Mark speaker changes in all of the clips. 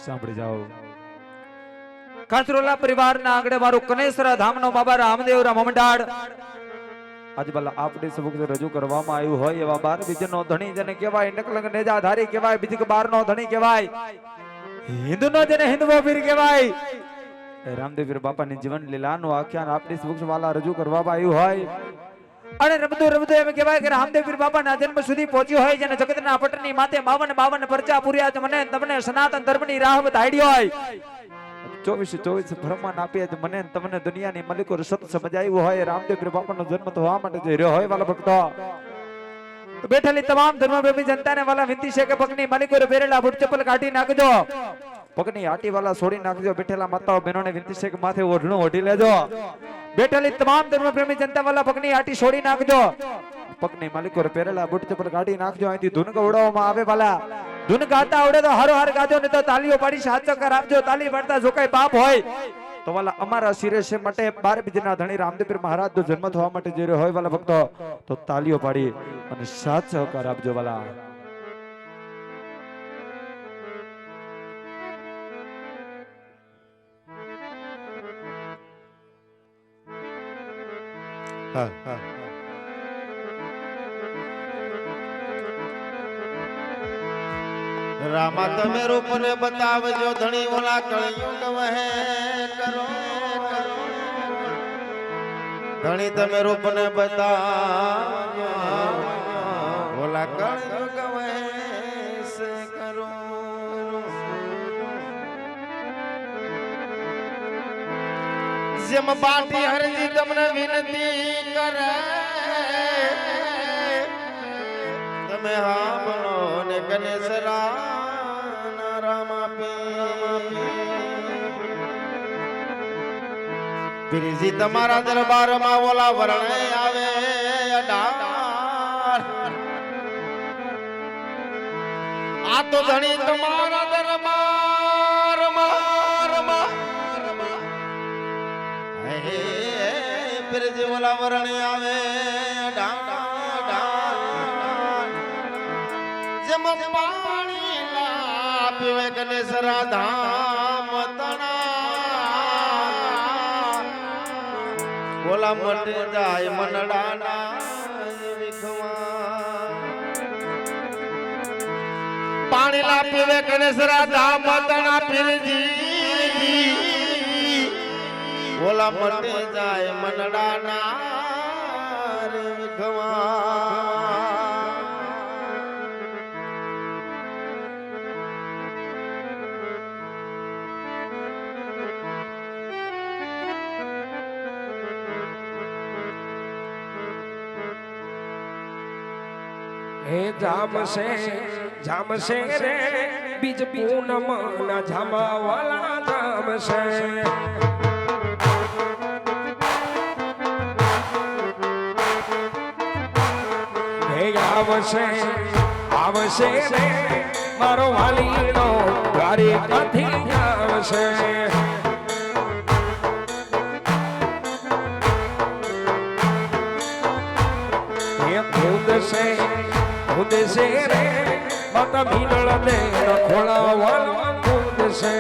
Speaker 1: સાંભળી જાઓ કાચરોલા પરિવારના આંગણે મારું કનેસરા ધામનો બાબા રામદેવરા મમડાળ આજ બાલા આપણી સબુક રજૂ કરવામાં આવ્યું હોય એવા 12 બીજનો ધણી જેને કહેવાય નકલંગ નેજાધારી કહેવાય બીજક 12 નો ધણી કહેવાય હિન્દુનો જેને હિન્દવો વીર કહેવાય રામદેવ વીર બાપાની જીવન લીલાનું આખ્યાન આપણી સબુક વાલા રજૂ કરવામાં આવ્યું હોય અને રમતું એમ કહેવાય કે રામદેવ વીર બાપાના જન્મ સુધી પહોંચ્યો હોય જેને જગતના પટની માથે 52 પરચા પૂર્યા છે મને તમને સનાતન ધર્મની રાહ બતાડ્યો હોય 24 બ્રહ્માંડ આપીએ તો મને તમને દુનિયાની મલિકો સત સમજાવ્યું હોય રામદેવ વીર બાપાનો જન્મ થવા માટે જઈ રહ્યો હોય વાલા ભક્તો તો બેઠેલી તમામ ધર્મપ્રેમી જનતાને વાલા વિનંતી છે કે પગની મલિકો પહેરેલા બૂટ ચપ્પલ કાઢી નાખજો પગની આટી વાલા છોડી નાખજો બેઠેલા માતાઓ બહેનોને વિનંતી છે કે માથે ઓઢણું ઓઢી લેજો બેઠેલી તમામ ધર્મપ્રેમી જનતા વાલા પગની આટી છોડી નાખજો પગની માલિકો પહેરેલા બૂટ ચપ્પલ કાઢી નાખજો અહીંથી ધૂન ગવડાવવામાં આવે વાલા ધૂન ગાતા આવડે તો હારો હાર ગાજો ને તો તાલીઓ પાડી સાચો કર આપજો તાલી પાડતા જો કઈ પાપ હોય તો વાલા અમારા શિરેશે માટે 12 બીજના ધણી રામદેવ પીર મહારાજ નો જન્મ થવા માટે જઈ રહ્યો હોય વાલા ભક્તો તો તાલીઓ પાડી અને સાચો કર આપજો વાલા
Speaker 2: હા હા રામા તમે રૂપ ને બતાવજો ધણી ઓલા કળિયુગ વહે કરો ધણી તમે રૂપ ને બતાવજો ઓલા કળિયુગ વહે સે કરો જેમ બાટી હરજી તમને વિનતી કરે તમે હા બનો ને ગણેશરા પીરજી તમારા દરબારમાં ઓલા વરણે આવે અડાર આ તો ધણી તમારા દરબારમાં હે પીરજી ઓલા વરણે આવે અડાર જેમ પાણી લા પીવે ગણેશરા ધામ તણા ઓલા મટી જાય મનડાના વિખવા પાણી લા પીવે ગણેશરા ધામ તણા પીરજી ઓલા મટી જાય મનડાના વિખવા
Speaker 3: હે જામશે રે બીજ પૂનમ ના જામા વાલા જામશે હે આવશે રે મારો વાલીનો ગારી કાથી આવશે ઉદશે રે માતા ભીનળ દે ખોળા વાળવા ઉદશે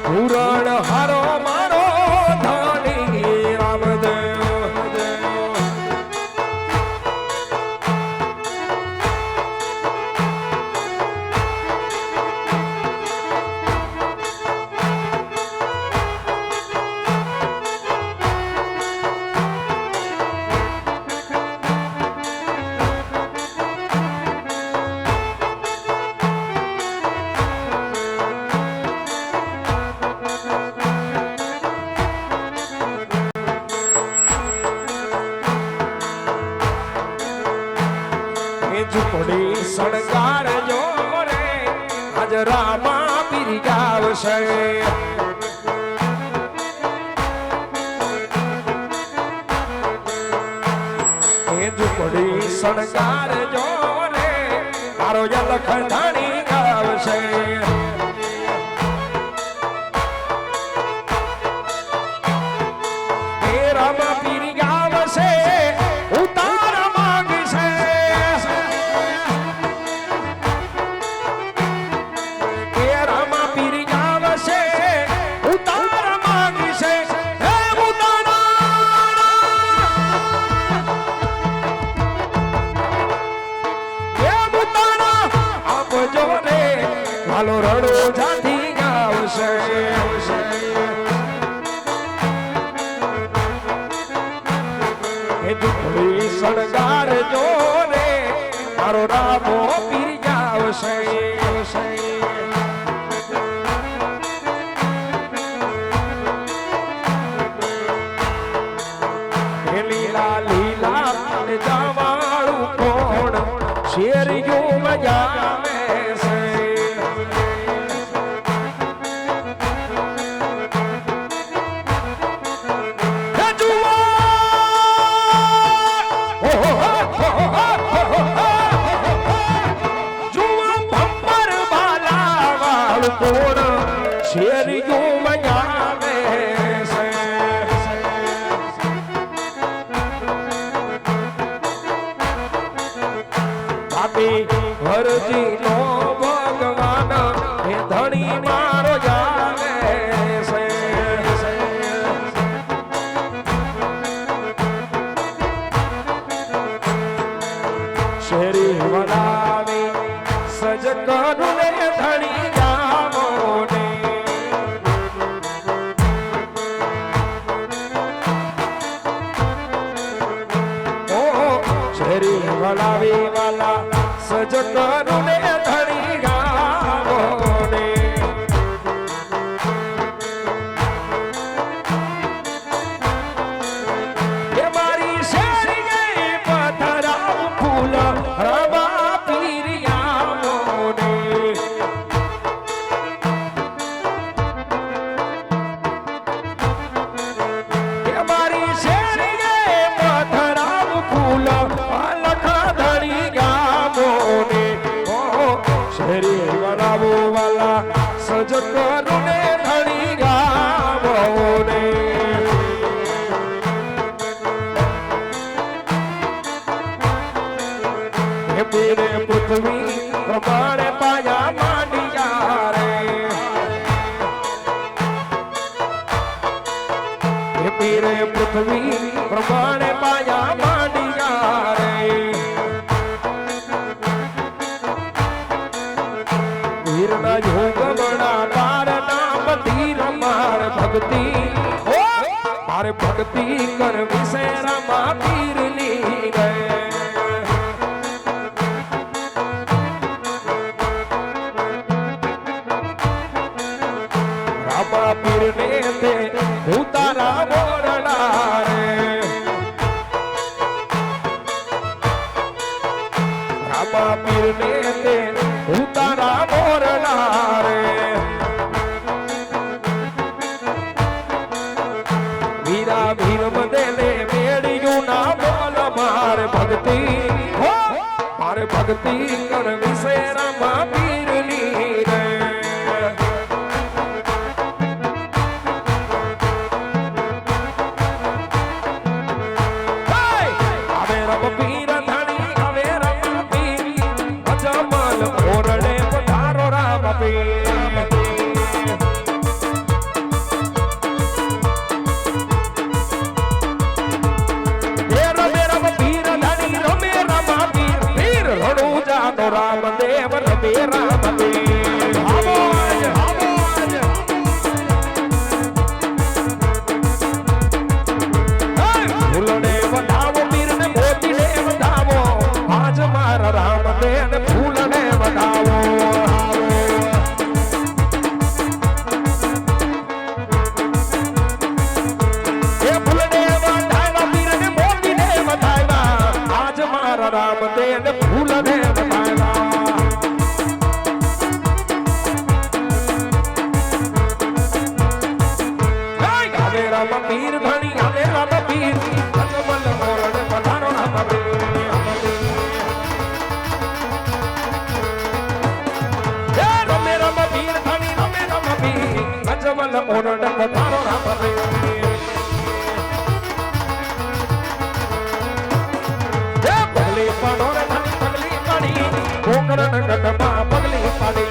Speaker 3: પૂરણ હારો મારો ધણી રામદેવ ઝૂંપડી શણગારજો રે આજ રામા પીર ગાવશે એ ઝૂંપડી શણગારજો રે મારો લખ ધણી ગાવશે એ રામા પીર ગાવશે ઉતાર માંગશે એ રામા પીર ગાવશે ઉતાર માંગશે હે મુતાણા આપજો રે હાલો રડો જાતી ગાવશે ઝૂંપડી શણગારજો રે મારો રામો પીર ગાવશે હે લીલા લીલા જવાળું કોણ શેરિયું મજાવે છે શેરિયું મજાવે છે બાપી હરજી નો ભગવાન હે ધણી મારો જાવે છે શેરી વડાવી સજ કરું ને ધણી જાવો ને ઓ શેરી વડાવી વાલા સજ કરું ને ધણી ગાવો ને એ મારી શેરી ગઈ પથરાવ ફૂલ રવા પીરિયાવો ને એ મારી શેરી ગઈ પથરાવ ફૂલ લખ ધણી ગાવો ને ઓ શેરી વડાવો વાલા સજ કરું ને ધણી ગાવો ને હે પીરે પૃથ્વી પ્રમાણે પાયા માંડિયા રે હે પીરે પૃથ્વી પ્રમાણે પાયા માંડિયા રે વીરના જોગમણા તારના મંદિર માર ભક્તિ ઓ મારે ભક્તિ કરવી છે રામા પીરની રે રામા પીરને તે હું તારા મોરડા રે રામા પીરને તે હું તારા મોરડા રે વીરા વીર બદલે મેળ્યું ના બોલ મારે ભક્તિ હો મારે ભક્તિ કરવી છે રામા પીરની રે હવે રમ પીર ધણી હવે રમ પીર અજમલ ઓરડે પધારો રામ પીર હે રમે રમ પીર ધણી રમે રામા પીર પીર રડું જાનો રામ દેવ રમે રામ પીર આવો આજ ફૂલને વધાવો પીરને મોતીને વધાવો આજ મારા રામ દેવ ફૂલને વધાવો એ ફૂલને વધાવ્યા પીરને મોતીને વધાવ્યા આજ મારા રામ દેવ ફૂલને રામ પીર ધણી અમે રામ પીર અજમલ મોરડ પધારો રામ પીર હે રમે રામ પીર ધણી રમે રામ પીર અજમલ મોરડ પધારો રામ પીર હે પગલી પાડો રે ધણી પગલી પાડી કોકરણ ગઢમાં પગલી પાડી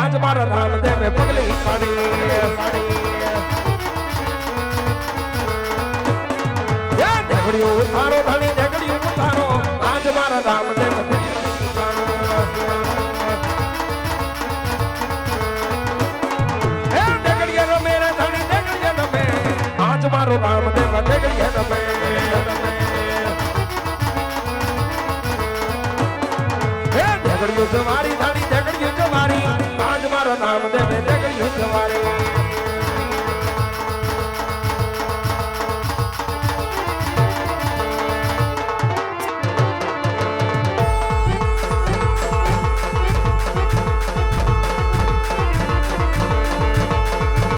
Speaker 3: आज मारा राम दे में पगली पाड़ी झगड़ियों उतारो धनी झगड़ियों उतारो आज मारा राम दे में झगड़िया न मेरे धनी झगड़िया न में आज मारो राम दे में झगड़िया न में झगड़ियों जवारी धनी झगड़ियों जवारी आज मारो नाम दे